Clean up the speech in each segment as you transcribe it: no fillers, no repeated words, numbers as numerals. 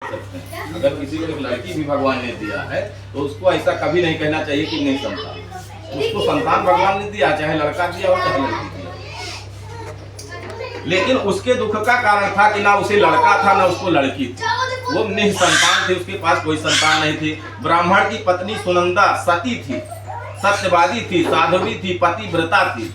सकते हैं। अगर किसी को एक लड़की भी भगवान ने दिया है तो उसको ऐसा कभी नहीं कहना चाहिए कि नहीं संतान, उसको संतान भगवान ने दिया, चाहे लड़का दिया हो चाहे लड़की दिया। लेकिन उसके दुख का कारण था कि ना उसे लड़का था ना उसको लड़की थी, वो निसंतान थी, उसके पास कोई संतान नहीं थी। ब्राह्मण की पत्नी सुनंदा सती थी, सत्यवादी थी, साध्वी थी, पतिव्रता थी।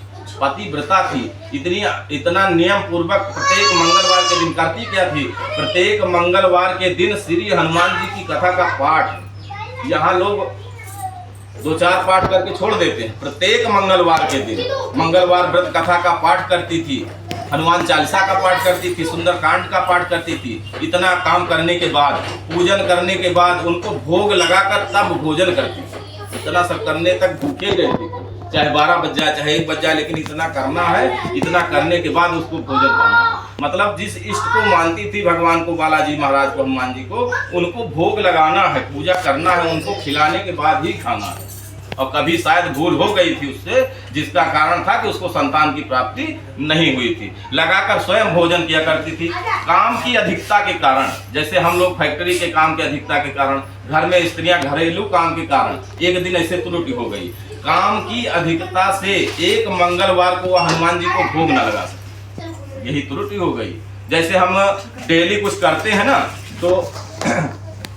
इतना नियम पूर्वक प्रत्येक मंगलवार के दिन करती क्या थी? प्रत्येक मंगलवार के दिन श्री हनुमान जी की कथा का पाठ, यहाँ लोग 2-4 पाठ करके छोड़ देते हैं। प्रत्येक मंगलवार के दिन मंगलवार व्रत कथा का पाठ करती थी, हनुमान चालीसा का पाठ करती थी, सुंदरकांड का पाठ करती थी। इतना काम करने के बाद, पूजन करने के बाद उनको भोग लगाकर तब भोजन करती थी। इतना सब करने तक भूखे रहती थी, चाहे 12 बज जाए चाहे 1 बज जाए, लेकिन इतना करना है। इतना करने के बाद उसको भोजन करना है। मतलब जिस इष्ट को मानती थी भगवान को, बालाजी महाराज को, हनुमान जी को, उनको भोग लगाना है, पूजा करना है, उनको खिलाने के बाद ही खाना है। और कभी शायद भूल हो गई थी उससे, जिसका कारण था कि उसको संतान की प्राप्ति नहीं हुई थी। लगाकर स्वयं भोजन किया करती थी। काम की अधिकता के कारण, जैसे हम लोग फैक्ट्री के काम की अधिकता के कारण, घर में स्त्रियां घरेलू काम के कारण एक दिन ऐसे त्रुटि हो गई। काम की अधिकता से एक मंगलवार को वह हनुमान जी को भोग न लगा सके, यही त्रुटि हो गई। जैसे हम डेली कुछ करते हैं ना, तो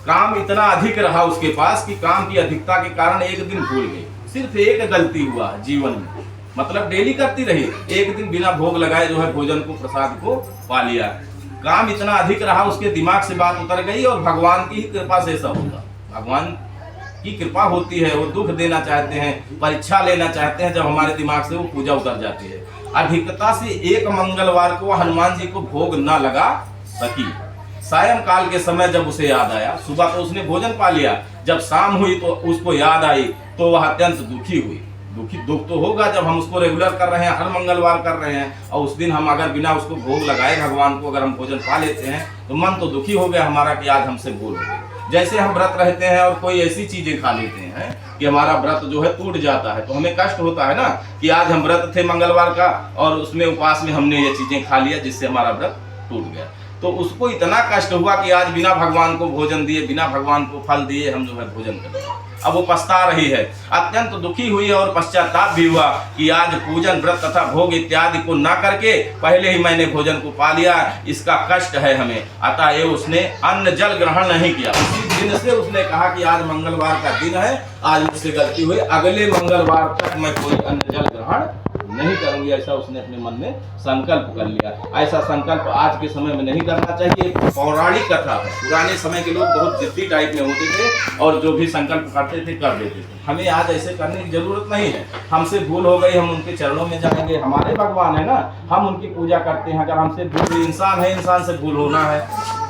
काम इतना अधिक रहा उसके पास कि काम की अधिकता के कारण एक दिन भूल गई। सिर्फ एक गलती हुआ जीवन में, मतलब डेली करती रही, एक दिन बिना भोग लगाए जो है भोजन को, प्रसाद को पा लिया। काम इतना अधिक रहा, उसके दिमाग से बात उतर गई, और भगवान की ही कृपा से ऐसा होगा। भगवान की कृपा होती है, वो दुख देना चाहते हैं, परीक्षा लेना चाहते हैं, जब हमारे दिमाग से वो पूजा उतर जाती है। अधिकता से एक मंगलवार को हनुमान जी को भोग न लगा सकी। सायंकाल के समय जब उसे याद आया, सुबह तो उसने भोजन पा लिया, जब शाम हुई तो उसको याद आई, तो वह अत्यंत दुखी हुई। दुख तो होगा जब हम उसको रेगुलर कर रहे हैं, हर मंगलवार कर रहे हैं, और उस दिन हम अगर बिना उसको भोग लगाए भगवान को अगर हम भोजन पा लेते हैं, तो मन तो दुखी हो गया हमारा कि आज हमसे भूल हो गई। जैसे हम व्रत रहते हैं और कोई ऐसी चीजें खा लेते हैं कि हमारा व्रत जो है टूट जाता है, तो हमें कष्ट होता है ना कि आज हम व्रत थे मंगलवार का और उसमें उपवास में हमने ये चीजें खा लिया जिससे हमारा व्रत टूट गया। तो उसको इतना कष्ट हुआ कि आज बिना भगवान को भोजन दिए, बिना भगवान को फल दिए हम जो है भोजन कर रहे हैं। अब वो पछता रही है, अत्यंत दुखी हुई और पश्चाताप भी हुआ कि आज पूजन व्रत तथा भोग इत्यादि को ना करके पहले ही मैंने भोजन को पा लिया, इसका कष्ट है हमें। अतः ये उसने अन्न जल ग्रहण नहीं किया। उसी दिन से उसने कहा कि आज मंगलवार का दिन है, आज मुझसे गलती हुई, अगले मंगलवार तक मैं कोई अन्न जल ग्रहण नहीं करूंगी, ऐसा उसने अपने मन में संकल्प कर लिया। ऐसा संकल्प आज के समय में नहीं करना चाहिए। पौराणिक कथा है, पुराने समय के लोग बहुत जिद्दी टाइप में होते थे और जो भी संकल्प करते थे कर देते थे। हमें आज ऐसे करने की जरूरत नहीं है। हमसे भूल हो गई, हम उनके चरणों में जाएंगे, हमारे भगवान है ना, हम उनकी पूजा करते हैं। अगर हमसे भूल, इंसान है, इंसान से भूल होना है।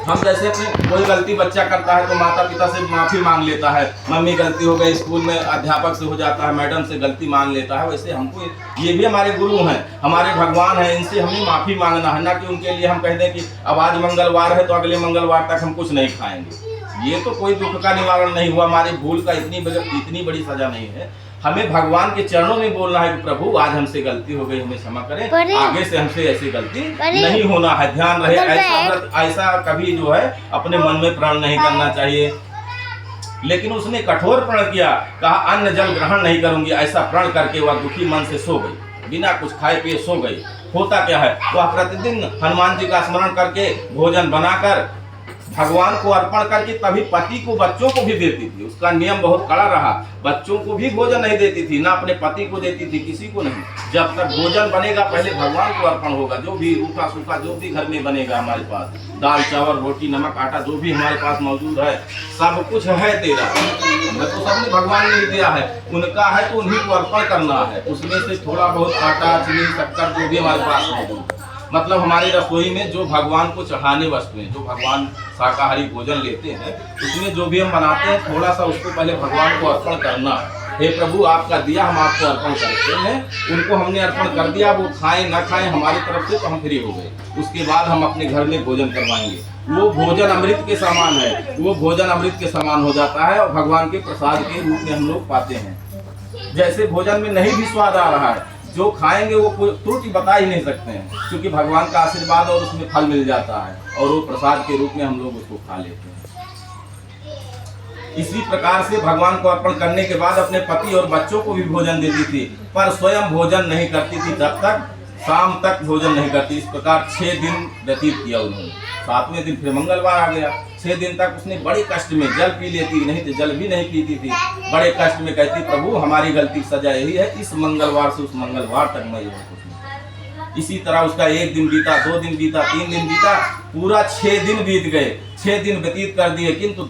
हम जैसे अपने कोई गलती बच्चा करता है तो माता पिता से माफ़ी मांग लेता है, मम्मी गलती हो गई, स्कूल में अध्यापक से हो जाता है, मैडम से गलती मांग लेता है। वैसे हमको ये भी हमारे गुरु हैं, हमारे भगवान हैं, इनसे हमें माफ़ी मांगना है, ना कि उनके लिए हम कह दें कि अब आज मंगलवार है तो अगले मंगलवार तक हम कुछ नहीं खाएंगे। ये तो कोई दुख का निवारण नहीं हुआ। हमारी भूल का इतनी बड़ी सजा नहीं है। हमें भगवान के चरणों में बोलना है कि प्रभु आज हमसे गलती हो गई, हमें क्षमा करें, आगे से हमसे ऐसी गलती नहीं होना है। ध्यान रहे, ऐसा कभी जो है अपने मन में प्रण नहीं करना चाहिए। लेकिन उसने कठोर प्रण किया, कहा अन्न जल ग्रहण नहीं करूंगी। ऐसा प्रण करके वह दुखी मन से सो गई, बिना कुछ खाए पिए सो गई। होता क्या है, वह प्रतिदिन हनुमान जी का स्मरण करके भोजन बनाकर भगवान को अर्पण करके तभी पति को, बच्चों को भी देती थी। उसका नियम बहुत कड़ा रहा, बच्चों को भी भोजन नहीं देती थी, ना अपने पति को देती थी, किसी को नहीं। जब तक भोजन बनेगा पहले भगवान को अर्पण होगा। जो भी रूखा सूखा जो भी घर में बनेगा, हमारे पास दाल चावल रोटी नमक आटा जो भी हमारे पास मौजूद है, सब कुछ है तेरा, तो सबने भगवान ने दिया है, उनका है तो उन्हीं को अर्पण करना है। उसमें से थोड़ा बहुत आटा चीनी शक्कर जो भी हमारे पास मौजूद है, मतलब हमारी रसोई में जो भगवान को चढ़ाने वस्तुएं, जो भगवान शाकाहारी भोजन लेते हैं, उसमें जो भी हम बनाते हैं थोड़ा सा उसको पहले भगवान को अर्पण करना है। हे प्रभु आपका दिया, हम आपको अर्पण करते हैं। उनको हमने अर्पण कर दिया, वो खाएं ना खाएं हमारी तरफ से तो हम फ्री हो गए। उसके बाद हम अपने घर में भोजन करवाएंगे। वो भोजन अमृत के समान है, वो भोजन अमृत के समान हो जाता है और भगवान के प्रसाद के रूप में हम लोग पाते हैं। जैसे भोजन में नहीं भी स्वाद आ रहा है, जो खाएंगे वो कोई त्रुटि बता ही नहीं सकते हैं, क्योंकि भगवान का आशीर्वाद और उसमें फल मिल जाता है और वो प्रसाद के रूप में हम लोग उसको खा लेते हैं। इसी प्रकार से भगवान को अर्पण करने के बाद अपने पति और बच्चों को भी भोजन देती थी, पर स्वयं भोजन नहीं करती थी, जब तक शाम तक भोजन नहीं करती। इस प्रकार 6 दिन व्यतीत किया उन्होंने। 7वें दिन फिर मंगलवार आ गया। 6 दिन तक उसने बड़े कष्ट में जल पी लेती, नहीं तो जल भी नहीं पीती थी। बड़े कष्ट में कहती, प्रभु हमारी गलती सजा यही है, इस मंगलवार से उस मंगलवार तक मैं ये कुछ नहीं। इसी तरह उसका 1 दिन बीता, 2 दिन बीता, 3 दिन बीता, पूरा 6 दिन बीत गए। 6 दिन व्यतीत कर दिए, किंतु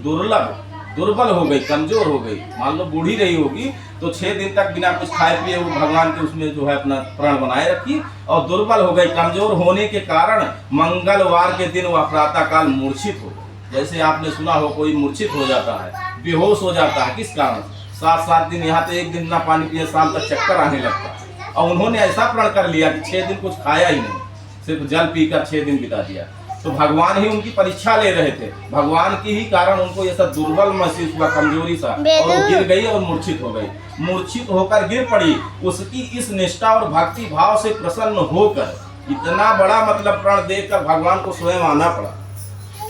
दुर्बल हो गई, कमजोर हो गई। मान लो बूढ़ी रही होगी तो 6 दिन तक बिना कुछ खाए पिए वो भगवान के उसमें जो है अपना प्राण बनाए रखी, और दुर्बल हो गई। कमजोर होने के कारण मंगलवार के दिन वह प्रातःकाल मूर्छित हो गई। जैसे आपने सुना हो कोई मूर्छित हो जाता है, बेहोश हो जाता है, किस कारण? 7 दिन यहाँ तो 1 दिन ना पानी पिए, शाम तक चक्कर आने लगता है। और उन्होंने ऐसा प्रण कर लिया कि 6 दिन कुछ खाया ही नहीं, सिर्फ जल पीकर 6 दिन बिता दिया। तो भगवान ही उनकी परीक्षा ले रहे थे। भगवान की ही कारण उनको ये सब दुर्बल महसूस हुआ, कमजोरी सा, और वो गिर गई और मूर्छित हो गई। मूर्छित होकर गिर पड़ी। उसकी इस निष्ठा और भक्ति भाव से प्रसन्न होकर इतना बड़ा मतलब प्रण देकर भगवान को स्वयं आना पड़ा।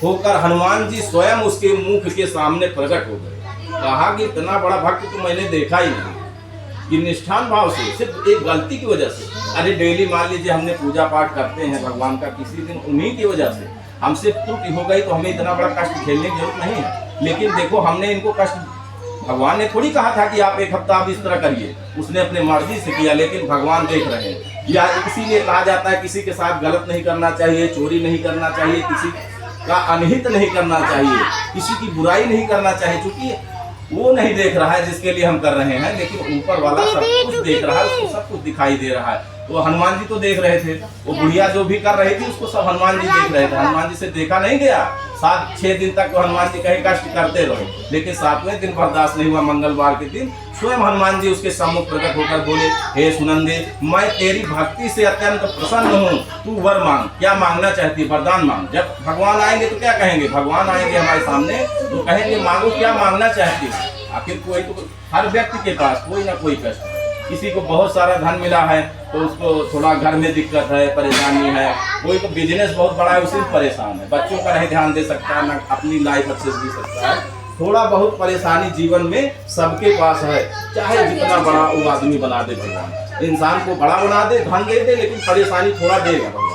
होकर हनुमान जी स्वयं उसके मुख के सामने प्रकट हो गए। कहा कि इतना बड़ा भक्त तो मैंने देखा ही नहीं, कि निष्ठान भाव से, सिर्फ एक गलती की वजह से। अरे डेली मान लीजिए हमने पूजा पाठ करते हैं भगवान का, किसी दिन उन्हीं की वजह से हमसे त्रुटि हो गई तो हमें इतना बड़ा कष्ट झेलने की जरूरत नहीं है। लेकिन देखो हमने इनको कष्ट, भगवान ने थोड़ी कहा था कि आप 1 हफ्ता आप इस तरह करिए, उसने अपने मर्जी से किया, लेकिन भगवान देख रहे हैं। या इसीलिए कहा जाता है किसी के साथ गलत नहीं करना चाहिए, चोरी नहीं करना चाहिए, किसी का अनहित नहीं करना चाहिए, किसी की बुराई नहीं करना चाहिए, क्योंकि वो नहीं देख रहा है जिसके लिए हम कर रहे हैं, लेकिन ऊपर वाला सब कुछ देख रहा है, उसको सब कुछ दिखाई दे रहा है। तो हनुमान जी तो देख रहे थे, वो बुढ़िया जो भी कर रही थी उसको सब हनुमान जी देख रहे थे। हनुमान जी से देखा नहीं गया। 6 दिन तक तो हनुमान जी कहीं कष्ट करते रहे, लेकिन 7वें दिन बर्दाश्त नहीं हुआ। मंगलवार के दिन स्वयं हनुमान जी उसके सम्मुख प्रकट होकर बोले, हे सुनंदे, मैं तेरी भक्ति से अत्यंत प्रसन्न हूँ, तू वर मांग, क्या मांगना चाहती है, वरदान मांग। जब भगवान आएंगे तो क्या कहेंगे? भगवान आएंगे हमारे सामने तो कहेंगे मांगो, क्या मांगना चाहती है। आखिर कोई तो, हर व्यक्ति के पास कोई ना कोई कष्ट है। किसी को बहुत सारा धन मिला है तो उसको थोड़ा घर में दिक्कत है, परेशानी है। कोई तो बिजनेस बहुत बड़ा है, उसी परेशान है, बच्चों का नहीं ध्यान दे सकता है, ना अपनी लाइफ अच्छे से जी सकता है। थोड़ा बहुत परेशानी जीवन में सबके पास है, चाहे जितना बड़ा वो आदमी बना दे भगवान। इंसान को बड़ा बना दे, धन दे दे, लेकिन परेशानी थोड़ा देगा भगवान।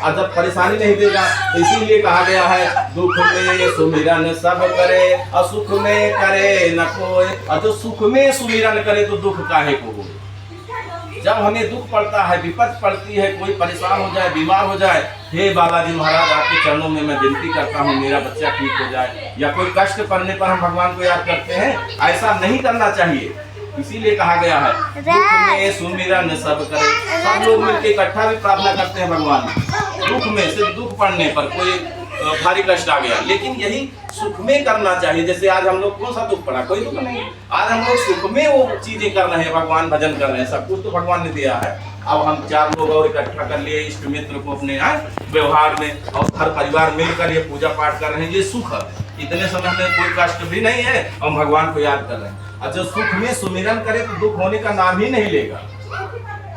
और जब परेशानी नहीं देगा तो इसीलिए कहा गया है, दुख में सुमिरन सब करे और सुख में करे न कोई। और जो सुख में सुमिरन करे तो दुख काहे को हो। जब हमें दुख पड़ता है, विपद पड़ती है, कोई परेशान हो जाए, बीमार हो जाए, हे बालाजी महाराज आपके चरणों में मैं विनती करता हूँ मेरा बच्चा ठीक हो जाए, या कोई कष्ट पड़ने पर हम भगवान को याद करते हैं, ऐसा नहीं करना चाहिए। इसीलिए कहा गया है, दुख में सुमिरन सब करे। सब लोग मिलकर इकट्ठा भी प्रार्थना करते हैं भगवान में। दुख में, सिर्फ दुख पड़ने पर, कोई भारी कष्ट आ गया, लेकिन यही सुख में करना चाहिए। जैसे आज हम लोग कौन सा दुख पड़ा, कोई दुख नहीं। आज हम लोग सुख में वो चीजें कर रहे हैं, भगवान भजन कर रहे हैं, सब कुछ तो भगवान ने दिया है। अब हम 4 लोग और इकट्ठा कर लिए इष्ट मित्र को अपने व्यवहार में, और हर परिवार मिलकर ये पूजा पाठ कर रहे हैं, ये सुख है। इतने समय में कोई कष्ट भी नहीं है, हम भगवान को याद कर रहे हैं। और जो सुख में सुमिरन करे तो दुख होने का नाम ही नहीं लेगा।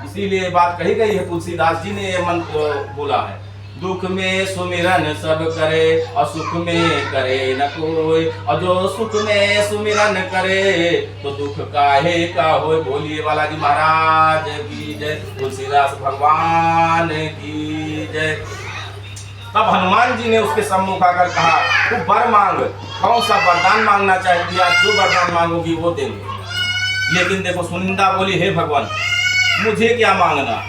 इसीलिए बात कही गई है, तुलसीदास जी ने ये मंत्र बोला है, दुख में सुमिरन सब करे और सुख में करे न कोई। और जो सुख में सुमिरन करे तो दुख काहे का होए। बोलिए बालाजी महाराज की जय, तुलसीदास भगवान की जय। तब हनुमान जी ने उसके सम्मुख आकर कहा, तू वर मांग, कौन सा वरदान मांगना चाहती है, जो वरदान मांगोगी वो देंगे। लेकिन देखो सुनिंदा बोली, हे भगवान मुझे क्या मांगना,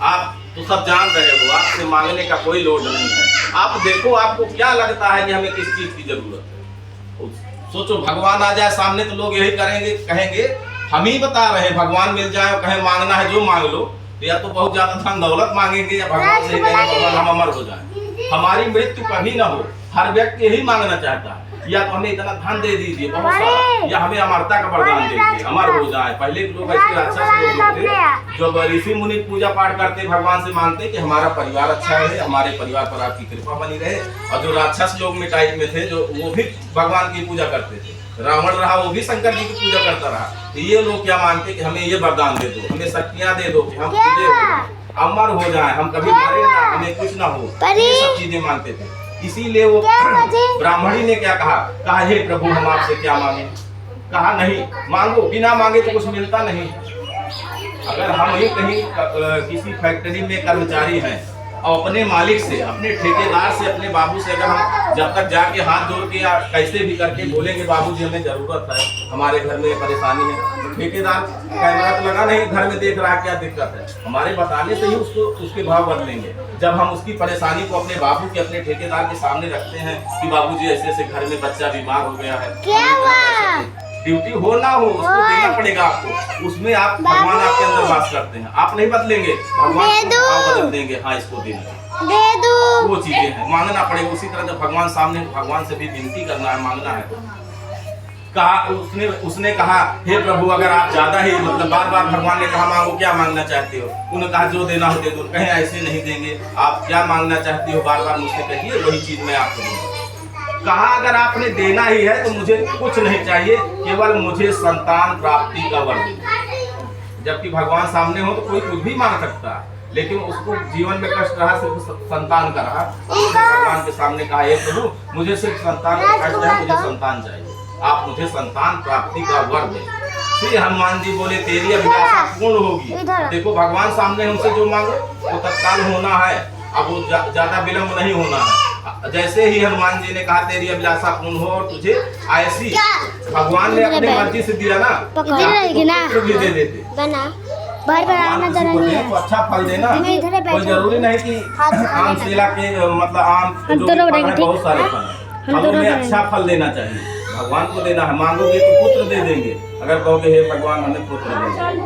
आप तो सब जान रहे हो, आपसे मांगने का कोई लोड नहीं है। आप देखो आपको क्या लगता है कि हमें किस चीज की जरूरत है। सोचो भगवान आ जाए सामने तो लोग यही करेंगे, कहेंगे हम ही बता रहे हैं, भगवान मिल जाए और कहें मांगना है जो मांग लो, तो या तो बहुत ज्यादा धन दौलत मांगेंगे, या भगवान से कहेंगे भगवान हम अमर हो जाए, हमारी मृत्यु कभी ना हो। हर व्यक्ति यही मांगना चाहता है, या तो हमें इतना धन दे दीजिए बहुत सारा, या हमें अमरता का वरदान दीजिए, अमर हो जाए। पहले के लोग ऐसे राक्षस लोग थे, जब ऋषि मुनि पूजा पाठ करते भगवान से मांगते कि हमारा परिवार अच्छा रहे, हमारे परिवार पर आपकी कृपा बनी रहे। और जो राक्षस लोग मिटाई में थे, जो वो भी भगवान की पूजा करते थे, रावण रहा वो भी शंकर जी की पूजा करता रहा। तो ये लोग क्या मानते कि हमें ये वरदान दे दो, हमें शक्तियां दे दो कि हम पूजे हो जाए, अमर हो जाए, हम कभी मरे ना, हमें कुछ ना हो, ये सब चीजें मानते थे। इसीलिए वो ब्राह्मणी ने क्या कहा हे प्रभु हम आपसे क्या मांगे? कहा नहीं मांगो, बिना मांगे तो कुछ मिलता नहीं। अगर हम ही कहीं किसी फैक्ट्री में कर्मचारी हैं और अपने मालिक से, अपने ठेकेदार से, अपने बाबू से अगर हम जब तक जाके हाथ जोड़ के या कैसे भी करके बोलेंगे बाबूजी हमें जरूरत है, हमारे घर में परेशानी है, तो ठेकेदार कैमरा तो लगा नहीं, घर में देख रहा है क्या दिक्कत है, हमारे बताने से ही उसको उसके भाव बदलेंगे। जब हम उसकी परेशानी को अपने बाबू के, अपने ठेकेदार के सामने रखते हैं कि बाबूजी ऐसे ऐसे घर में बच्चा बीमार हो गया है, ड्यूटी हो ना हो उसको देना पड़ेगा आपको, उसमें आप भगवान आपके अंदर वास करते हैं, आप नहीं बदलेंगे, भगवान बदल देंगे। हाँ इसको देना, वो चीजें हैं, मांगना पड़ेगा। उसी तरह जब भगवान सामने, भगवान से भी विनती करना है, मांगना है। कहा उसने कहा हे प्रभु अगर आप ज्यादा ही मतलब बार बार भगवान ने कहा मांगो क्या मांगना चाहते हो, उन्होंने कहा जो देना हो दे दो, कहीं ऐसे नहीं देंगे, आप क्या मांगना चाहती हो बार बार मुझसे कहिए, वही चीज मैं आपको दूंगा। कहा अगर आपने देना ही है तो मुझे कुछ नहीं चाहिए, केवल मुझे संतान प्राप्ति का वर दो। जबकि भगवान सामने हो तो कोई कुछ भी मांग सकता है, लेकिन उसको जीवन में कष्ट रहा, सिर्फ संतान का रहा, भगवान के सामने कहा हे प्रभु मुझे सिर्फ संतान का कष्ट है, मुझे संतान चाहिए, आप मुझे संतान प्राप्ति का वर दें। श्री हनुमान जी बोले तेरी अभिलाषा पूर्ण होगी। देखो भगवान सामने हमसे जो मांगे वो तत्काल होना है, अब वो ज्यादा विलंब नहीं होना है। जैसे ही हनुमान जी ने कहा तेरी अभिलाषा पूर्ण हो और तुझे ऐसी, भगवान ने अपनी मर्जी से दिया ना, तो भी दे देते, तो अच्छा फल देना। कोई जरूरी नहीं कि आम सेला के मतलब आम बहुत सारे फल, फलों में अच्छा फल देना चाहिए, भगवान को देना है। मांगोगे तो पुत्र दे देंगे, अगर कहोगे हे भगवान हमें पुत्र दे,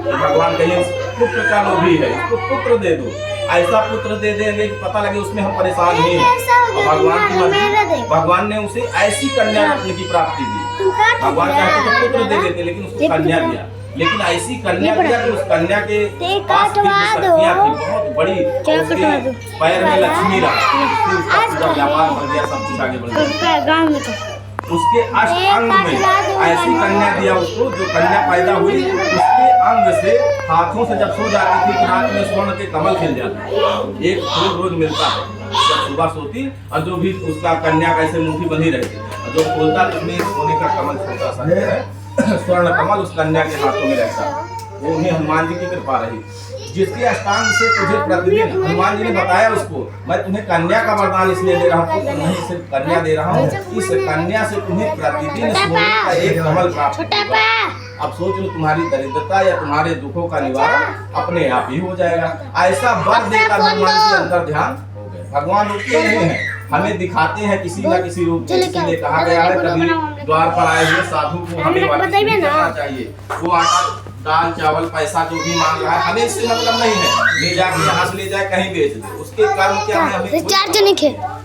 तो भगवान कहीं पुत्र का लोभी है, इसको पुत्र दे दो, ऐसा पुत्र दे देंगे कि पता लगे उसमें हम परेशान नहीं हैं। और भगवान की मर्जी, भगवान ने उसे ऐसी कन्या रत्न की प्राप्ति दी। भगवान चाहते तो पुत्र दे देते, लेकिन उसको कन्या दिया, लेकिन ऐसी कन्या दिया कि उस कन्या के पास शक्तियां थी बहुत बड़ी, उसके पैर में लक्ष्मी रहा, उसका पूरा व्यापार बढ़ गया, सब कुछ आगे बढ़ गया। उसके अष्ट अंग में ऐसी कन्या दिया उसको, जो कन्या पैदा हुई उसके अंग से हाथों से जब सो जाती थी रात में स्वर्ण के कमल खिल जाते, एक रोज मिलता है, जब सुबह सोती और जो भी उसका कन्या कैसे मुट्ठी बंधी रहती, और जो खोलता उसमें सोने का कमल छोटा सा है, स्वर्ण कमल उस कन्या के हाथों में रहता, वो उन्हें हनुमान जी की कृपा रही, जिसके अष्टांग से तुझे प्रतिदिन, हनुमान जी ने बताया उसको मैं तुम्हें कन्या का वरदान इसलिए दे रहा हूँ, नहीं सिर्फ कन्या दे रहा हूँ, इस कन्या से तुम्हें प्रतिदिन सोने का एक कमल प्राप्त होगा। अब सोच लो तुम्हारी दरिद्रता या तुम्हारे दुखों का निवारण अपने आप ही हो जाएगा। ऐसा वर देकर हनुमान जी अंतर ध्यान हो गए। भगवान रुकते नहीं है, हमें दिखाते हैं किसी न किसी रूप में, इसलिए कहा गया है कभी द्वार पर आए हुए साधु को हमें करना चाहिए। वो आटा दाल चावल पैसा जो भी मांग रहा है हमें इससे मतलब नहीं है, ले जाके यहाँ से ले जाए कहीं बेच दे, उसके कर्म क्या है हमें।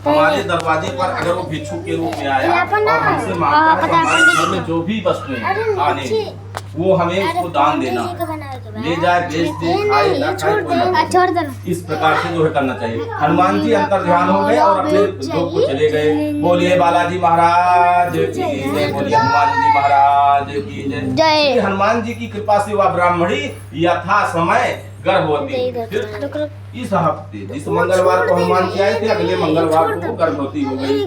हमारे दरवाजे पर अगर वो भिक्षु के रूप में आया और हमसे मांगता है, हमारे घर में जो भी वस्तुएं आने वो हमें उसको दान देना है, ले जाए बेच दे खाए ना खाए, इस प्रकार से जो है करना चाहिए। हनुमान जी अंतर ध्यान हो गए और अपने लोग को चले गए। बोलिए बालाजी महाराज की जय, बोलिए हनुमान जी महाराज की जय। हनुमान जी की कृपा से वह ब्राह्मणी यथा समय गर्भवती, इस हफ्ते जिस मंगलवार को हनुमान जी आए थे अगले मंगलवार को गर्भवती हो गई।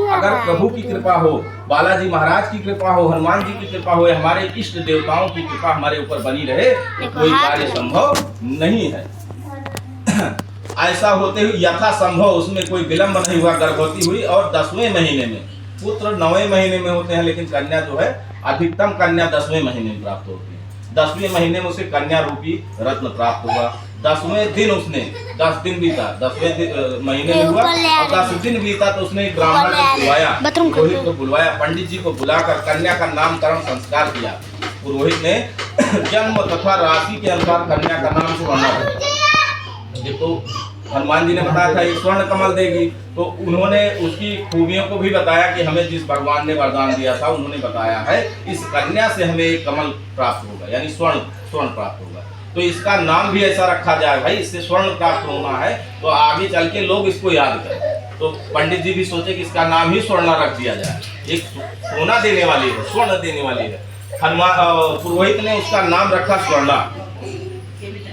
अगर प्रभु की कृपा हो, बालाजी महाराज की कृपा हो, हनुमान जी की कृपा हो, हमारे इष्ट देवताओं की कृपा हमारे ऊपर बनी रहे, कोई कार्य संभव नहीं है। ऐसा होते हुए यथा संभव उसमें कोई विलंब नहीं हुआ, गर्भवती हुई और 10वें महीने में, पुत्र 9वें महीने में होते हैं लेकिन कन्या जो है अधिकतम कन्या 10वें महीने में प्राप्त होती है। 10वें महीने में उसे कन्या रूपी रत्न प्राप्त हुआ। 10वें दिन उसने 10 दिन बीता, 10वें महीने में हुआ और 10 दिन बीता तो उसने ब्राह्मण को बुलवाया, पुरोहित को बुलवाया, पंडित जी को बुलाकर कन्या का नामकरण संस्कार किया। पुरोहित ने जन्म तथा राशि के अनुसार कन्या का नाम स्वर्ण, देखो हनुमान जी ने बताया था एक स्वर्ण कमल देगी, तो उन्होंने उसकी खूबियों को भी बताया कि हमें जिस भगवान ने वरदान दिया था उन्होंने बताया है इस कन्या से हमें एक कमल प्राप्त होगा, यानी स्वर्ण प्राप्त होगा, तो इसका नाम भी ऐसा रखा जाए भाई इससे स्वर्ण प्राप्त होना है, तो आगे चल के लोग इसको याद करें। तो पंडित जी भी सोचे कि इसका नाम ही स्वर्णा रख दिया जाए, एक सोना देने वाली है, स्वर्ण देने वाली है। हनुमान पुरोहित ने उसका नाम रखा स्वर्णा।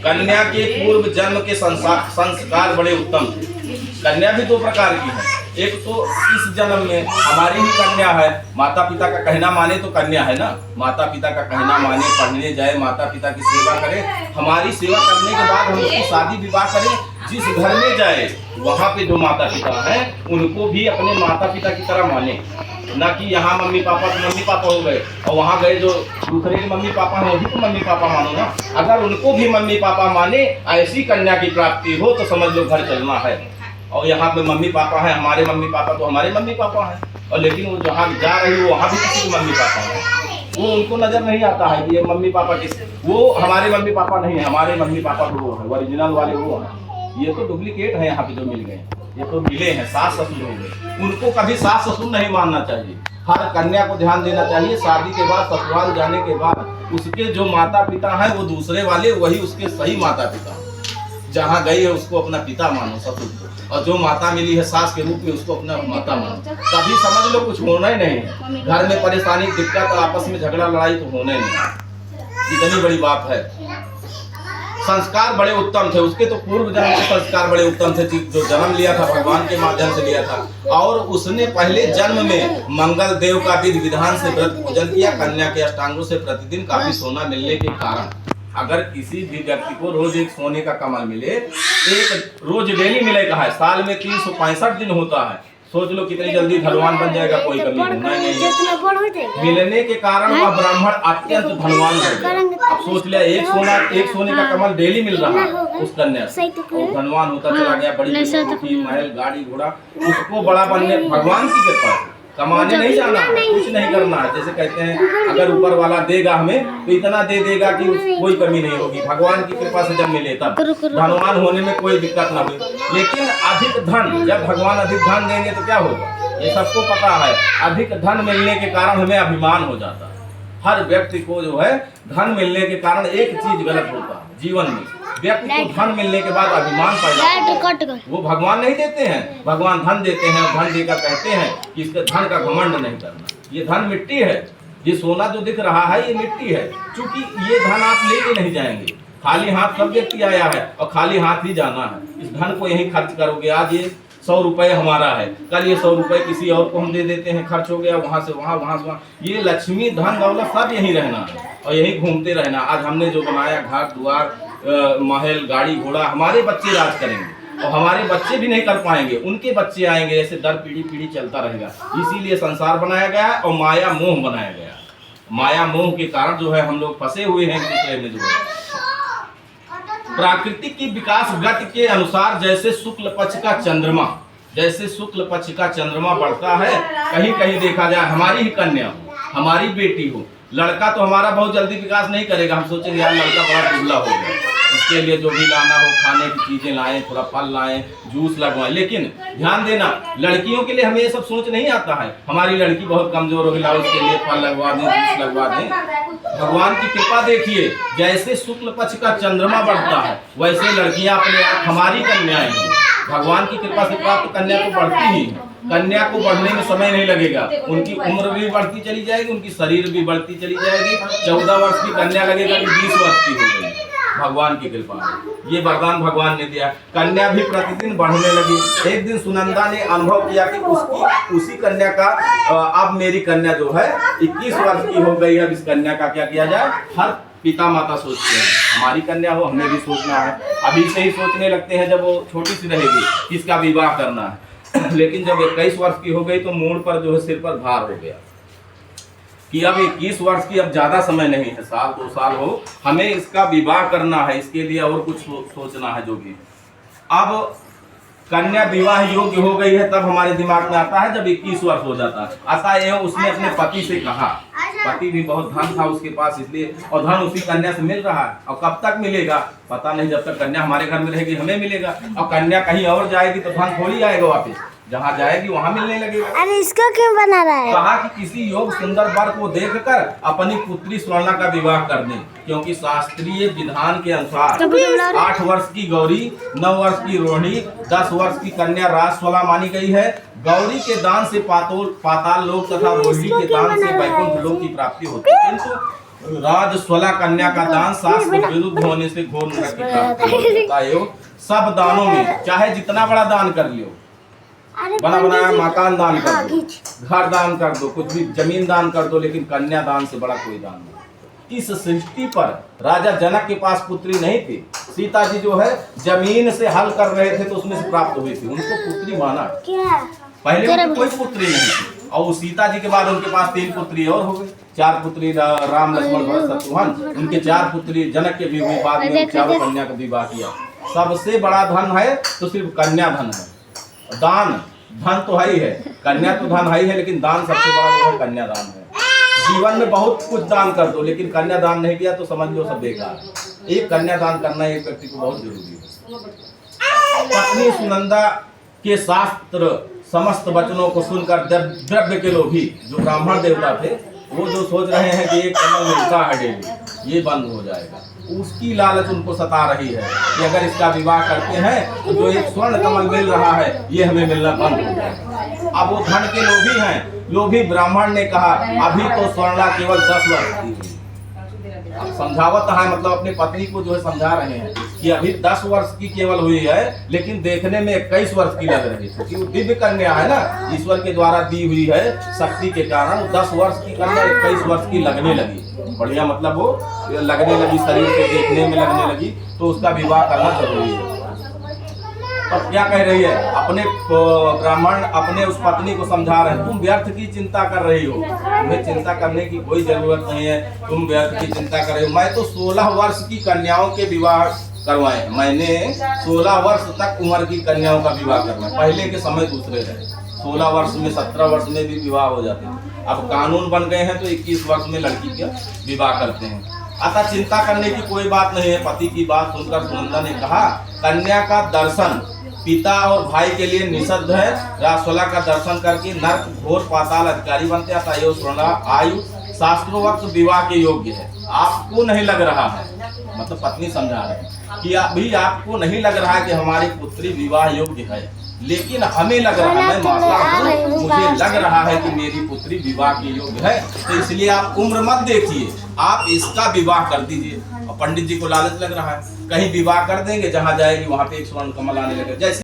कन्या के पूर्व जन्म के संस्कार बड़े उत्तम थे। कन्या भी दो प्रकार की है, एक तो इस जन्म में हमारी ही कन्या है, माता पिता का कहना माने तो कन्या है ना, माता पिता का कहना माने, पढ़ने जाए, माता पिता की सेवा करे, हमारी सेवा करने के बाद हम उसकी शादी विवाह करें, जिस घर में जाए वहाँ पे जो माता पिता हैं उनको भी अपने माता पिता की तरह माने, ना कि यहाँ मम्मी पापा तो मम्मी पापा हो गए और वहाँ गए जो दूसरे के मम्मी पापा हैं वही तो मम्मी पापा मानो ना। अगर उनको भी मम्मी पापा माने, ऐसी कन्या की प्राप्ति हो तो समझ लो घर चलना है। और यहाँ पे मम्मी पापा हैं, हमारे मम्मी पापा तो हमारे मम्मी पापा हैं, और लेकिन वो जहाँ जा रही है वहाँ भी किसी के मम्मी पापा हैं, वो उनको नजर नहीं आता है कि ये मम्मी पापा किस, वो हमारे मम्मी पापा नहीं है, हमारे मम्मी पापा तो वो है, ओरिजिनल वाले वो हैं। ये तो डुप्लीकेट है यहाँ पे जो मिल गए, ये तो मिले हैं, सास ससुर हो गए, उनको कभी सास ससुर नहीं मानना चाहिए। हर कन्या को ध्यान देना चाहिए, शादी के बाद ससुराल जाने के बाद उसके जो माता पिता हैं वो दूसरे वाले, वही उसके सही माता पिता। जहाँ गई है उसको अपना पिता मानो ससुर को, और जो माता मिली है सास के रूप में उसको अपना माता मानो। कभी समझ लो कुछ होना ही नहीं, घर में परेशानी दिक्कत आपस में झगड़ा लड़ाई तो होना ही नहीं, इतनी बड़ी बात है। संस्कार बड़े उत्तम थे उसके, तो पूर्व जन्म के संस्कार बड़े उत्तम थे, जो जन्म लिया था भगवान के माध्यम से लिया था, और उसने पहले जन्म में मंगल देव का विधि विधान से व्रत पूजन किया। कन्या के अष्टांगों से प्रतिदिन काफी सोना मिलने के कारण, अगर किसी भी व्यक्ति को रोज एक सोने का कमल मिले, एक रोज डेली मिले कहा है, साल में 365 दिन होता है, सोच लो कितनी जल्दी धनवान बन जाएगा, कोई कमी होना ही नहीं। मिलने के कारण वह ब्राह्मण अत्यंत धनवान हो गया। अब सोच लिया एक सोने का कमल डेली मिल रहा है उस कन्या से, वो धनवान होता चला गया, बड़ी महल गाड़ी घोड़ा, उसको बड़ा बनने भगवान की कृपा से। कमाने नहीं जाना है, कुछ नहीं करना है, जैसे कहते हैं अगर ऊपर वाला देगा हमें तो इतना दे देगा कि कोई कमी नहीं होगी। भगवान की कृपा से जब मिले तब धनवान होने में कोई दिक्कत ना हुई। लेकिन अधिक धन, जब भगवान अधिक धन देंगे तो क्या होगा, ये सबको पता है। अधिक धन मिलने के कारण हमें अभिमान हो जाता है। हर व्यक्ति को जो है धन मिलने के कारण एक चीज गलत होता है जीवन में, व्यक्ति को धन मिलने के बाद अभिमान पैदा, वो भगवान नहीं देते हैं, भगवान धन देते हैं, धन देकर कहते हैं कि इसके धन का घमंड नहीं करना, ये धन मिट्टी है, ये सोना जो दिख रहा है ये मिट्टी है, क्योंकि ये धन आप लेके नहीं जाएंगे, खाली हाथ सब व्यक्ति आया है और खाली हाथ ही जाना है। इस धन को यही खर्च करोगे, आज ये 100 रुपए हमारा है, कल ये 100 रुपए किसी और को हम दे देते हैं, खर्च हो गया, वहां से वहां, वहां से वहां, ये लक्ष्मी धन दौलत सब यही रहना है और यही घूमते रहना। आज हमने जो बनाया घर द्वार महल गाड़ी घोड़ा, हमारे बच्चे राज करेंगे और हमारे बच्चे भी नहीं कर पाएंगे, उनके बच्चे आएंगे, ऐसे दर पीढ़ी पीढ़ी चलता रहेगा। इसीलिए संसार बनाया गया और माया मोह बनाया गया। माया मोह के कारण जो है हम लोग फंसे हुए हैं एक दूसरे में। जो है प्राकृतिक की विकास गति के अनुसार जैसे शुक्ल पक्ष का चंद्रमा, जैसे शुक्ल पक्ष का चंद्रमा बढ़ता है, कहीं कहीं देखा जाए हमारी ही कन्या हो, हमारी बेटी हो, लड़का तो हमारा बहुत जल्दी विकास नहीं करेगा, हम सोचेंगे यार लड़का बड़ा दुबला हो गया, इसके लिए जो भी लाना हो खाने की चीजें लाएं, थोड़ा फल लाएं, जूस लगवाएं। लेकिन ध्यान देना, लड़कियों के लिए हमें ये सब सोच नहीं आता है, हमारी लड़की बहुत कमजोर हो गई, लाओ उसके लिए फल लगवा दें, जूस लगवा दें। भगवान की कृपा देखिए, जैसे शुक्ल पक्ष का चंद्रमा बढ़ता है वैसे लड़कियां अपने आप हमारी कन्याएं हैं, भगवान की कृपा से प्राप्त कन्या तो बढ़ती ही है। कन्या को बढ़ने में समय नहीं लगेगा, उनकी उम्र भी बढ़ती चली जाएगी, उनकी शरीर भी बढ़ती चली जाएगी। 14 वर्ष की कन्या लगेगा कि 20 वर्ष की हो गई, भगवान की कृपा। ये वरदान भगवान ने दिया, कन्या भी प्रतिदिन बढ़ने लगी। एक दिन सुनंदा ने अनुभव किया कि उसी कन्या का अब मेरी कन्या जो है 21 वर्ष की हो गई, अब इस कन्या का क्या किया जाए। हर पिता माता सोचते हैं हमारी कन्या हो, हमें भी सोचना है, अभी से ही सोचने लगते हैं जब वो छोटी सी रहेगी किसका विवाह करना है। लेकिन जब 21 वर्ष की हो गई तो मोड़ पर जो है सिर पर भार हो गया कि अब 21 वर्ष की अब ज्यादा समय नहीं है, साल 2 साल हो, हमें इसका विवाह करना है, इसके लिए और कुछ सोचना है जो भी। अब कन्या विवाह योग्य हो गई है, तब हमारे दिमाग में आता है जब 21 वर्ष हो जाता है। आता है उसने अपने पति से कहा, पति भी बहुत धन था उसके पास इसलिए, और धन उसी कन्या से मिल रहा है, और कब तक मिलेगा पता नहीं, जब तक कन्या हमारे घर में रहेगी हमें मिलेगा, और कन्या कहीं और जाएगी तो धन थोड़ी आएगा वापस। जहाँ जाएगी वहाँ मिलने लगेगा। अरे इसको क्यों बना रहा है? कहा कि किसी योग सुंदर वर को देखकर अपनी पुत्री स्वर्णा का विवाह कर दें, क्योंकि शास्त्रीय विधान के अनुसार 8 वर्ष की गौरी, 9 वर्ष की रोहिणी, 10 वर्ष की कन्या राजस्वला मानी गई है। गौरी के दान से पाताल लोक तथा रोहिणी के दान से वैकुंठ लोक की प्राप्ति होती है, किंतु राजस्वला कन्या का दान शास्त्र विरुद्ध होने से घोर नरक की प्राप्ति होता है। सब दानों में चाहे जितना बड़ा दान कर लियो, बना बनाया मकान दान कर दो, घर दान कर दो, कुछ भी जमीन दान कर दो, लेकिन कन्या दान से बड़ा कोई दान नहीं। इस सृष्टि पर राजा जनक के पास पुत्री नहीं थी। सीता जी जो है जमीन से हल कर रहे थे तो उसमें से प्राप्त हुई थी, उनको पुत्री माना। पहले उनकी कोई पुत्री नहीं थी, और सीता जी के बाद उनके पास 3 पुत्री और हो गई। 4 पुत्री राम लक्ष्मण भरत शत्रुघ्न, उनके 4 पुत्री जनक के भी हुई, बाद में चारों कन्या का विवाह किया। सबसे बड़ा धन है तो सिर्फ कन्या धन है। दान धन तो है ही है, कन्या तो धन है ही है, लेकिन दान सबसे बड़ा जो है कन्या दान है। जीवन में बहुत कुछ दान कर दो, लेकिन कन्या दान नहीं किया तो समझ लो सब बेकार है। एक कन्या दान करना एक व्यक्ति को बहुत जरूरी है। पत्नी सुनंदा के शास्त्र समस्त वचनों को सुनकर द्रव्य के लोभी जो ब्राह्मण देवता थे, वो जो सोच रहे हैं कि एक कमल मिलता है डेली, ये बंद हो जाएगा, उसकी लालच उनको सता रही है कि अगर इसका विवाह करते हैं तो जो एक स्वर्ण कमल मिल रहा है ये हमें मिलना बंद हो जाएगा। अब वो धन के लोभी हैं। लोभी ब्राह्मण ने कहा अभी तो स्वर्णा केवल 10 वर्ष की हुई। अब समझावत है, मतलब अपनी पत्नी को जो है समझा रहे हैं कि अभी 10 वर्ष की केवल हुई है, लेकिन देखने में 21 वर्ष की लग रही है, क्योंकि वो दिव्य कन्या है ना, ईश्वर के द्वारा दी हुई है शक्ति के कारण। 10 वर्ष की कन्या 21 वर्ष की लगने लगी। बढ़िया, मतलब वो लगने लगी, शरीर से देखने में लगने लगी, तो उसका विवाह करना जरूरी है। अब क्या कह रही है, अपने ब्राह्मण अपने उस पत्नी को समझा रहे हैं, तुम व्यर्थ की चिंता कर रही हो, तुम्हें चिंता करने की कोई जरूरत नहीं है, तुम व्यर्थ की चिंता कर रही हो। मैं तो 16 वर्ष की कन्याओं के विवाह करवाए, मैंने 16 वर्ष तक उम्र की कन्याओं का विवाह करवाया। पहले के समय दूसरे रहे, 16 वर्ष में 17 वर्ष में भी विवाह हो जाते थे। अब कानून बन गए हैं तो 21 वर्ष में लड़की का विवाह करते हैं। अतः चिंता करने की कोई बात नहीं है। पति की बात सुनकर सुनंदा ने कहा, कन्या का दर्शन पिता और भाई के लिए निषिद्ध है। राजस्वला का दर्शन करके नरक घोर पाताल अधिकारी बनते हैं। अतः स्वर्णा आयु शास्त्रोक्त विवाह के योग्य है। आपको नहीं लग रहा है, मतलब पत्नी समझा रहे हैं कि अभी आपको नहीं लग रहा है कि हमारी पुत्री विवाह योग्य है, लेकिन हमें लग रहा है, मैं माता हूँ, मुझे लग रहा है कि मेरी पुत्री विवाह के योग्य है, तो इसलिए आप उम्र मत देखिए, आप इसका विवाह कर दीजिए। और पंडित जी को लालच लग रहा है, कहीं विवाह कर देंगे, जहाँ जाएगी वहाँ पे एक स्वर्ण कमल आने लगे। जैसे